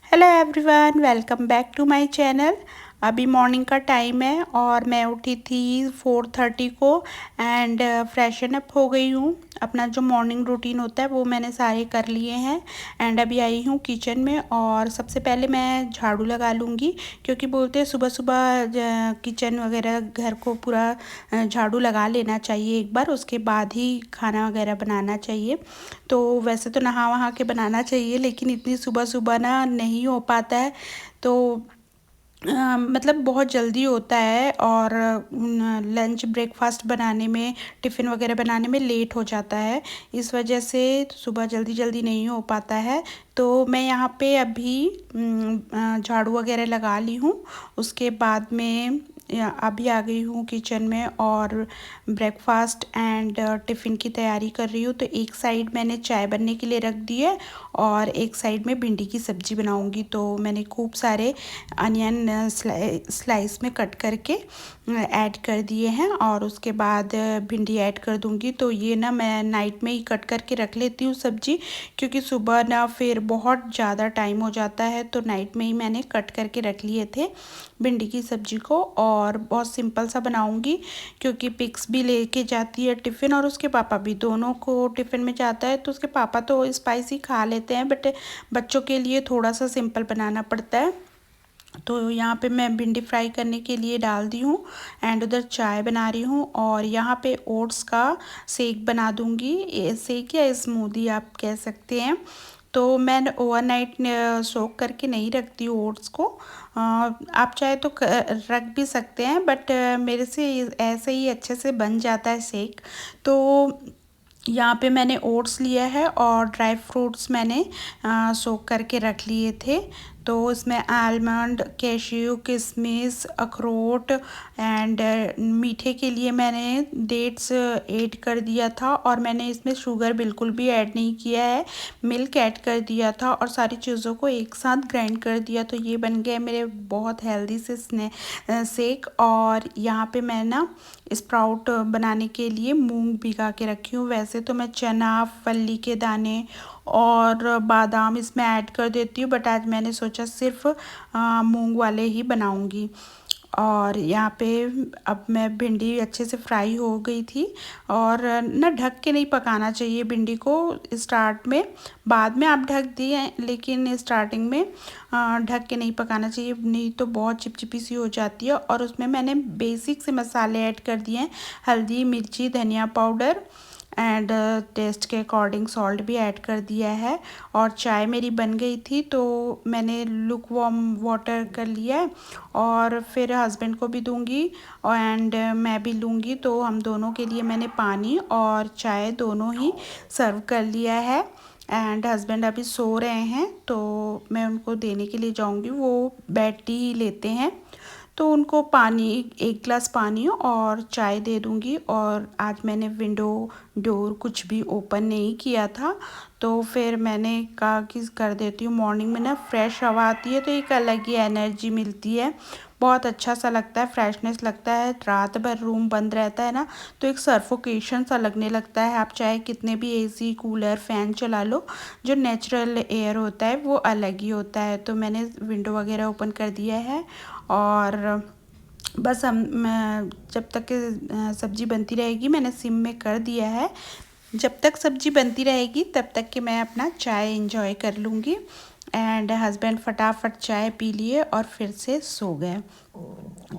Hello everyone, welcome back to my channel. अभी morning का time है और मैं उठी थी 4:30 को एंड फ्रेशन अप हो गई हूँ। अपना जो मॉर्निंग रूटीन होता है वो मैंने सारे कर लिए हैं एंड अभी आई हूँ किचन में। और सबसे पहले मैं झाड़ू लगा लूँगी क्योंकि बोलते हैं सुबह सुबह किचन वगैरह घर को पूरा झाड़ू लगा लेना चाहिए एक बार, उसके बाद ही खाना वगैरह बनाना चाहिए। तो वैसे तो नहा वहा के बनाना चाहिए लेकिन इतनी सुबह सुबह ना नहीं हो पाता है। तो मतलब बहुत जल्दी होता है और लंच ब्रेकफास्ट बनाने में, टिफ़िन वगैरह बनाने में लेट हो जाता है। इस वजह से सुबह जल्दी जल्दी नहीं हो पाता है। तो मैं यहाँ पे अभी झाड़ू वगैरह लगा ली हूँ। उसके बाद में अभी आ गई हूँ किचन में और ब्रेकफास्ट एंड टिफ़िन की तैयारी कर रही हूँ। तो एक साइड मैंने चाय बनने के लिए रख दी है और एक साइड में भिंडी की सब्ज़ी बनाऊँगी। तो मैंने खूब सारे अनियन स्लाइस में कट करके ऐड कर दिए हैं और उसके बाद भिंडी ऐड कर दूंगी। तो ये ना मैं नाइट में ही कट करके रख लेती हूँ सब्ज़ी, क्योंकि सुबह ना फिर बहुत ज़्यादा टाइम हो जाता है। तो नाइट में ही मैंने कट करके रख लिए थे भिंडी की सब्ज़ी को। और बहुत सिंपल सा बनाऊंगी क्योंकि पिक्स भी लेके जाती है टिफ़िन और उसके पापा भी, दोनों को टिफ़िन में जाता है। तो उसके पापा तो स्पाइसी खा लेते हैं बट बच्चों के लिए थोड़ा सा सिंपल बनाना पड़ता है। तो यहाँ पे मैं भिंडी फ्राई करने के लिए डाल दी हूँ एंड उधर चाय बना रही हूँ। और यहाँ पे ओट्स का शेक बना दूँगी, शेक या स्मूदी आप कह सकते हैं। तो मैं ओवरनाइट सोक करके नहीं रखती हूँ ओट्स को। आप चाहे तो रख भी सकते हैं बट मेरे से ऐसे ही अच्छे से बन जाता है शेक। तो यहाँ पे मैंने ओट्स लिया है और ड्राई फ्रूट्स मैंने सोक करके रख लिए थे। तो इसमें आलमंड, कैश्यू, किशमिश, अखरोट एंड मीठे के लिए मैंने डेट्स ऐड कर दिया था। और मैंने इसमें शुगर बिल्कुल भी ऐड नहीं किया है, मिल्क ऐड कर दिया था और सारी चीज़ों को एक साथ ग्राइंड कर दिया। तो ये बन गया मेरे बहुत हेल्दी से शेक। और यहाँ पे मैं ना स्प्राउट बनाने के लिए मूंग भिगा के रखी हूँ। वैसे तो मैं चना, फली के दाने और बादाम इसमें ऐड कर देती हूँ बट आज मैंने सोचा सिर्फ मूंग वाले ही बनाऊँगी। और यहाँ पे अब मैं भिंडी अच्छे से फ्राई हो गई थी। और ना ढक के नहीं पकाना चाहिए भिंडी को स्टार्ट में, बाद में आप ढक दिए लेकिन स्टार्टिंग में ढक के नहीं पकाना चाहिए, नहीं तो बहुत चिपचिपी सी हो जाती है। और उसमें मैंने बेसिक से मसाले ऐड कर दिए हैं, हल्दी, मिर्ची, धनिया पाउडर एंड टेस्ट के अकॉर्डिंग सॉल्ट भी ऐड कर दिया है। और चाय मेरी बन गई थी तो मैंने लुक वार्म वाटर कर लिया है और फिर हस्बैंड को भी दूंगी एंड मैं भी लूँगी। तो हम दोनों के लिए मैंने पानी और चाय दोनों ही सर्व कर लिया है। एंड हस्बैंड अभी सो रहे हैं तो मैं उनको देने के लिए जाऊंगी, वो बेड टी ही लेते हैं। तो उनको पानी, एक गिलास पानी और चाय दे दूंगी। और आज मैंने विंडो डोर कुछ भी ओपन नहीं किया था तो फिर मैंने कहा कि कर देती हूँ। मॉर्निंग में ना फ्रेश हवा आती है तो एक अलग ही एनर्जी मिलती है, बहुत अच्छा सा लगता है, फ्रेशनेस लगता है। रात भर रूम बंद रहता है ना तो एक सफोकेशन सा लगने लगता है। आप चाहे कितने भी एसी, कूलर, फैन चला लो, जो नेचुरल एयर होता है वो अलग ही होता है। तो मैंने विंडो वगैरह ओपन कर दिया है और बस जब तक सब्ज़ी बनती रहेगी मैंने सिम में कर दिया है। जब तक सब्ज़ी बनती रहेगी तब तक कि मैं अपना चाय इंजॉय कर लूँगी। एंड हस्बैंड फटाफट चाय पी लिए और फिर से सो गए।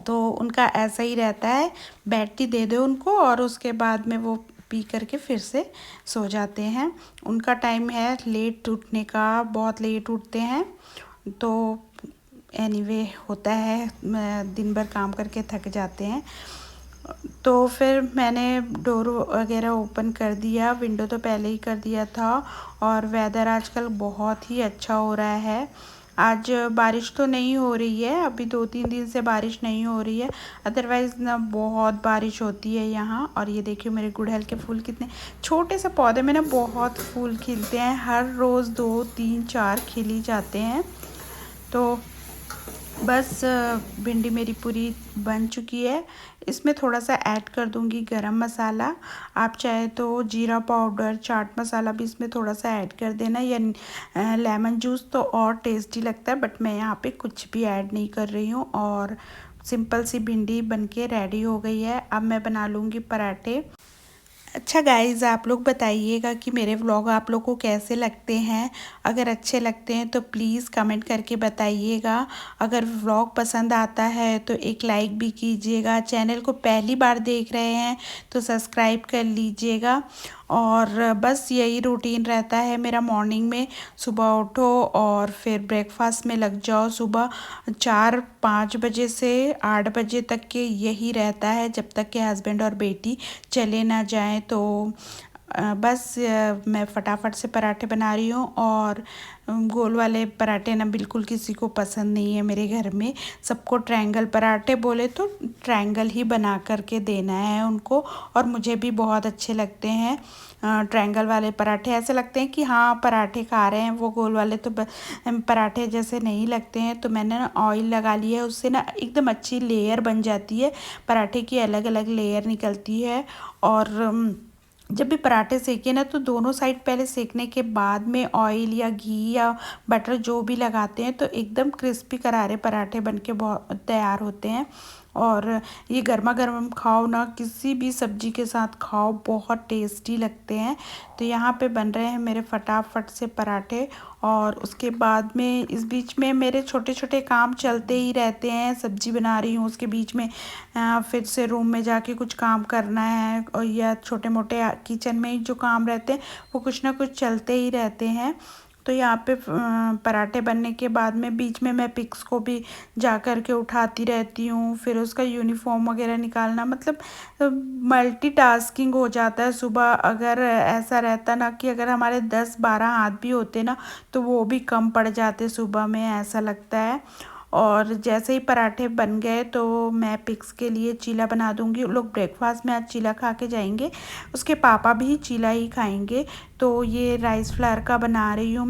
तो उनका ऐसा ही रहता है, बेड टी दे दो उनको और उसके बाद में वो पी करके फिर से सो जाते हैं। उनका टाइम है लेट उठने का, बहुत लेट उठते हैं। तो एनीवे होता है, दिन भर काम करके थक जाते हैं। तो फिर मैंने डोर वगैरह ओपन कर दिया, विंडो तो पहले ही कर दिया था। और वेदर आजकल बहुत ही अच्छा हो रहा है। आज बारिश तो नहीं हो रही है, अभी 2-3 दिन से बारिश नहीं हो रही है, अदरवाइज़ ना बहुत बारिश होती है यहाँ। और ये देखिए मेरे गुड़हल के फूल कितने छोटे से पौधे में ना बहुत फूल खिलते हैं, हर रोज़ 2-3-4 खिल ही जाते हैं। तो बस भिंडी मेरी पूरी बन चुकी है। इसमें थोड़ा सा ऐड कर दूंगी गरम मसाला। आप चाहे तो जीरा पाउडर, चाट मसाला भी इसमें थोड़ा सा ऐड कर देना, या लेमन जूस तो और टेस्टी लगता है, बट मैं यहाँ पे कुछ भी ऐड नहीं कर रही हूँ। और सिंपल सी भिंडी बनके रेडी हो गई है। अब मैं बना लूँगी पराठे। अच्छा गाइज़, आप लोग बताइएगा कि मेरे व्लॉग आप लोग को कैसे लगते हैं। अगर अच्छे लगते हैं तो प्लीज़ कमेंट करके बताइएगा। अगर व्लॉग पसंद आता है तो एक लाइक भी कीजिएगा। चैनल को पहली बार देख रहे हैं तो सब्सक्राइब कर लीजिएगा। और बस यही रूटीन रहता है मेरा मॉर्निंग में। सुबह उठो और फिर ब्रेकफास्ट में लग जाओ। सुबह 4-5 बजे से 8 बजे तक के यही रहता है, जब तक के हस्बैंड और बेटी चले ना जाएं। तो बस मैं फटाफट से पराठे बना रही हूँ। और गोल वाले पराठे ना बिल्कुल किसी को पसंद नहीं है मेरे घर में। सबको ट्रायंगल पराठे बोले तो ट्रायंगल ही बना करके देना है उनको। और मुझे भी बहुत अच्छे लगते हैं ट्रायंगल वाले पराठे। ऐसे लगते हैं कि हाँ पराठे खा रहे हैं। वो गोल वाले तो पराठे जैसे नहीं लगते हैं। तो मैंने ना ऑयल लगा लिया है, उससे ना एकदम अच्छी लेयर बन जाती है। पराठे की अलग अलग लेयर निकलती है। और जब भी पराठे सेके ना तो दोनों साइड पहले सेकने के बाद में ऑयल या घी या बटर जो भी लगाते हैं तो एकदम क्रिस्पी करारे पराठे बनके बहुत तैयार होते हैं। और ये गर्मा गर्म खाओ ना, किसी भी सब्जी के साथ खाओ, बहुत टेस्टी लगते हैं। तो यहाँ पे बन रहे हैं मेरे फटाफट से पराठे। और उसके बाद में इस बीच में मेरे छोटे छोटे काम चलते ही रहते हैं। सब्जी बना रही हूँ, उसके बीच में फिर से रूम में जाके कुछ काम करना है, और या छोटे मोटे किचन में ही जो काम रहते हैं वो कुछ ना कुछ चलते ही रहते हैं। तो यहाँ पे पराठे बनने के बाद में बीच में मैं पिक्स को भी जा कर के उठाती रहती हूँ। फिर उसका यूनिफॉर्म वगैरह निकालना, मतलब मल्टीटास्किंग हो जाता है। सुबह अगर ऐसा रहता ना कि अगर हमारे 10-12 हाथ भी होते ना तो वो भी कम पड़ जाते सुबह में, ऐसा लगता है। और जैसे ही पराठे बन गए तो मैं पिक्स के लिए चीला बना दूंगी। लोग ब्रेकफास्ट में आज चीला खा के जाएंगे, उसके पापा भी चीला ही खाएंगे। तो ये राइस फ्लावर का बना रही हूँ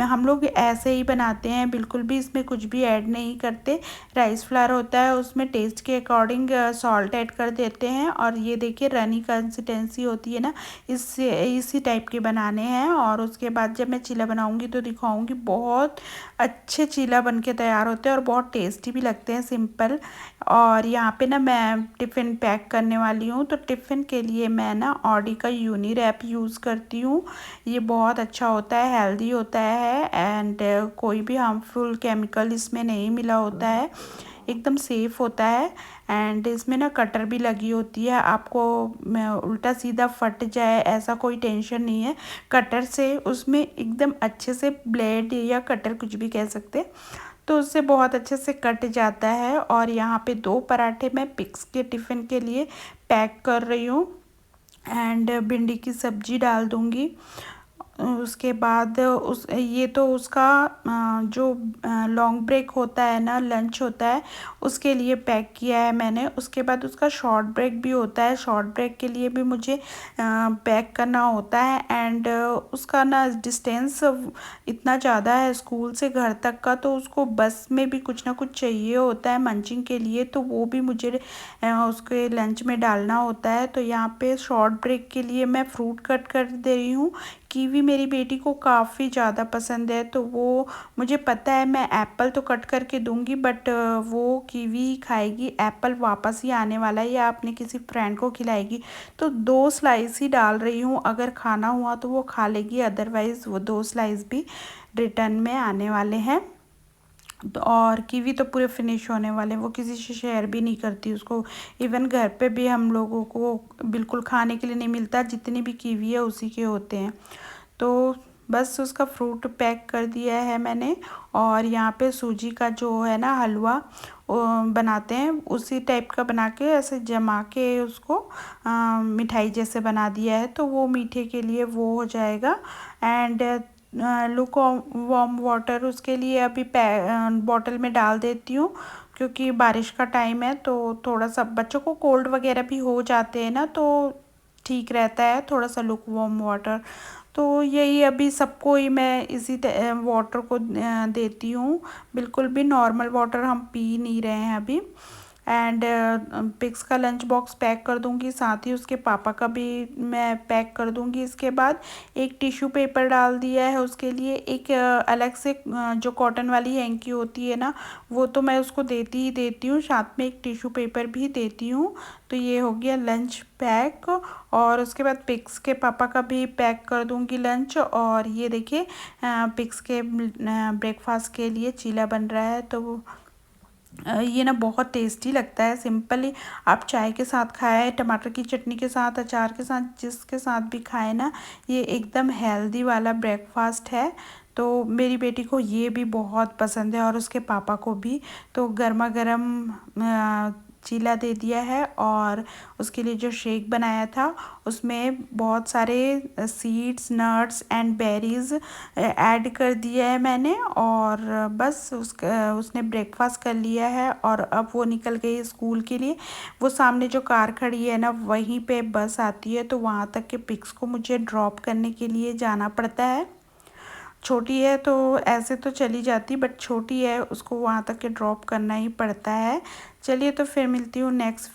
हम लोग ऐसे ही बनाते हैं, बिल्कुल भी इसमें कुछ भी ऐड नहीं करते। राइस फ्लावर होता है, उसमें टेस्ट के अकॉर्डिंग सॉल्ट ऐड कर देते हैं। और ये देखिए रनी कंसिस्टेंसी होती है ना, इससे इसी टाइप के बनाने हैं। और उसके बाद जब मैं चीला बनाऊंगी तो दिखाऊंगी। बहुत अच्छे चीला बन के तैयार होते हैं और बहुत टेस्टी भी लगते हैं, सिंपल। और यहाँ पे ना मैं टिफ़िन पैक करने वाली हूँ। तो टिफ़िन के लिए मैं ना ऑडी का यूनी रैप यूज़ करती हूँ। ये बहुत अच्छा होता है, हेल्दी होता है, एंड कोई भी हार्मफुल केमिकल इसमें नहीं मिला होता है, एकदम सेफ़ होता है। एंड इसमें ना कटर भी लगी होती है, आपको उल्टा सीधा फट जाए ऐसा कोई टेंशन नहीं है। कटर से उसमें एकदम अच्छे से, ब्लेड या कटर कुछ भी कह सकते, तो उससे बहुत अच्छे से कट जाता है। और यहाँ पे 2 पराठे मैं पिक्स के टिफ़िन के लिए पैक कर रही हूँ। एंड भिंडी की सब्ज़ी डाल दूँगी। उसके बाद ये तो उसका जो लॉन्ग ब्रेक होता है ना, लंच होता है, उसके लिए पैक किया है मैंने। उसके बाद उसका शॉर्ट ब्रेक भी होता है, शॉर्ट ब्रेक के लिए भी मुझे पैक करना होता है। एंड उसका ना डिस्टेंस इतना ज़्यादा है स्कूल से घर तक का, तो उसको बस में भी कुछ ना कुछ चाहिए होता है मंचिंग के लिए, तो वो भी मुझे उसके लंच में डालना होता है। तो यहाँ पे शॉर्ट ब्रेक के लिए मैं फ्रूट कट कर दे रही हूँ। कीवी मेरी बेटी को काफ़ी ज़्यादा पसंद है, तो वो, मुझे पता है मैं एप्पल तो कट करके दूंगी, बट वो कीवी ही खाएगी। एप्पल वापस ही आने वाला है या अपने किसी फ्रेंड को खिलाएगी। तो 2 स्लाइस ही डाल रही हूँ, अगर खाना हुआ तो वो खा लेगी, अदरवाइज़ वो 2 स्लाइस भी रिटर्न में आने वाले हैं। और कीवी तो पूरे फिनिश होने वाले, वो किसी से शेयर भी नहीं करती उसको। इवन घर पे भी हम लोगों को बिल्कुल खाने के लिए नहीं मिलता, जितनी भी कीवी है उसी के होते हैं। तो बस उसका फ्रूट पैक कर दिया है मैंने। और यहाँ पे सूजी का जो है ना हलवा बनाते हैं, उसी टाइप का बना के ऐसे जमा के उसको मिठाई जैसे बना दिया है, तो वो मीठे के लिए वो हो जाएगा। एंड लुक वार्म वाटर उसके लिए अभी बॉटल में डाल देती हूँ, क्योंकि बारिश का टाइम है तो थोड़ा सा बच्चों को कोल्ड वगैरह भी हो जाते हैं ना, तो ठीक रहता है थोड़ा सा लुक वार्म वाटर। तो यही अभी सबको ही मैं इसी वाटर को देती हूँ। बिल्कुल भी नॉर्मल वाटर हम पी नहीं रहे हैं अभी। एंड पिग्स का लंच बॉक्स पैक कर दूंगी, साथ ही उसके पापा का भी मैं पैक कर दूंगी। इसके बाद एक टिश्यू पेपर डाल दिया है उसके लिए, एक अलग से जो कॉटन वाली हैंकी होती है ना, वो तो मैं उसको देती ही देती हूँ, साथ में एक टिश्यू पेपर भी देती हूँ। तो ये हो गया लंच पैक। और उसके बाद पिग्स के पापा का भी पैक कर दूंगी लंच। और ये देखिए पिग्स के ब्रेकफास्ट के लिए चीला बन रहा है। तो ये ना बहुत टेस्टी लगता है, सिंपली आप चाय के साथ खाएं, टमाटर की चटनी के साथ, अचार के साथ, जिसके साथ भी खाएं ना, ये एकदम हेल्दी वाला ब्रेकफास्ट है। तो मेरी बेटी को ये भी बहुत पसंद है और उसके पापा को भी। तो गर्मा गर्म चीला दे दिया है। और उसके लिए जो शेक बनाया था उसमें बहुत सारे seeds, nuts and berries add कर दिया है मैंने। और बस उसने ब्रेकफास्ट कर लिया है और अब वो निकल गई स्कूल के लिए। वो सामने जो कार खड़ी है ना, वहीं पे बस आती है, तो वहाँ तक के पिक्स को मुझे ड्रॉप करने के लिए जाना पड़ता है। छोटी है तो ऐसे तो चली जाती, बट छोटी है, उसको वहाँ तक के ड्रॉप करना ही पड़ता है। चलिए तो फिर मिलती हूँ नेक्स्ट